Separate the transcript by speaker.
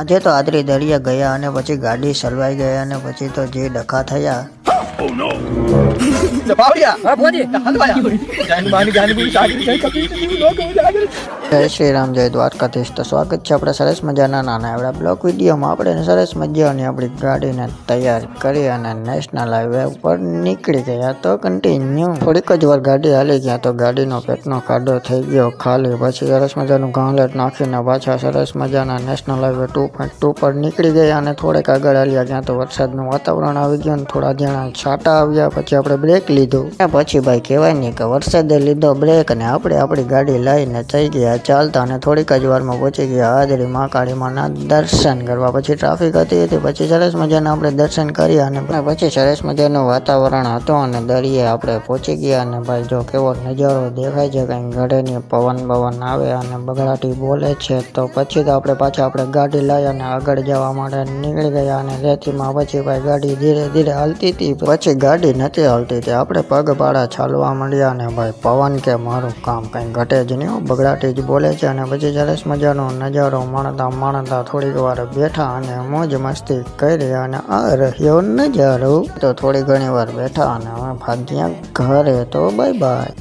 Speaker 1: આજે તો આદરી દરિયા ગયા અને પછી ગાડી સલવાઈ ગયા અને પછી તો જે ડખા થયા. જય શ્રી રામ, જય દ્વારકાધીશ. તો સ્વાગત છે આપણે સરસ મજાના નાના એવડા બ્લોગ વિડીયોમાં. આપણે સરસ મજાની આપણી ગાડીને તૈયાર કરી અને નેશનલ હાઈવે ઉપર નીકળી ગયા. તો કન્ટિન્યુ થોડીક જ વાર ગાડી હાલી ગયા તો ગાડીનો પેટનો ખાડો થઈ ગયો ખાલી. પછી સરસ મજાનું ગાંલેટ નાખીને પાછા સરસ મજાના નેશનલ હાઈવે 2.2 પર નીકળી ગયા અને થોડેક આગળ હાલ્યા ગયા તો વરસાદનું વાતાવરણ આવી ગયું અને થોડા જણા છાંટા આવ્યા. પછી આપણે બ્રેક લીધું પછી ભાઈ કહેવાય નહીં કે વરસાદે લીધો બ્રેક અને આપણે આપણી ગાડી લઈને થઈ ગયા ચાલતા અને થોડીક જ વારમાં પહોંચી ગયા હાજરી મહાકાળી માના દર્શન કરવા. પછી ટ્રાફિક હતી પછી સરસ મજાના આપણે દર્શન કર્યા અને પછી સરસ મજાનું વાતાવરણ હતું અને દરિયે આપણે પહોંચી ગયા. અને ભાઈ જો કેવો નજારો દેખાય છે, કંઈ ઘડેની પવન આવે અને બગડાટી બોલે છે. તો પછી તો આપણે પાછા આપણે ગાડી લઈ અને આગળ જવા માટે નીકળી ગયા અને રેતીમાં પછી ભાઈ ગાડી ધીરે ધીરે હાલતી હતી. પછી ગાડી નથી હાલતી હતી, આપણે પગપાળા ચાલવા માંડ્યા અને ભાઈ પવન કે મારું કામ કંઈ ઘટે જ નહીં, બગડાટી જ બોલે છે. અને પછી સરસ મજાનો નજારો માણતા થોડીક વાર બેઠા અને મોજ મસ્તી કરી અને આ રહ્યો નજારો. તો થોડી ઘણી વાર બેઠા અને હવે ભાગ્યા ઘરે. તો બાય બાય.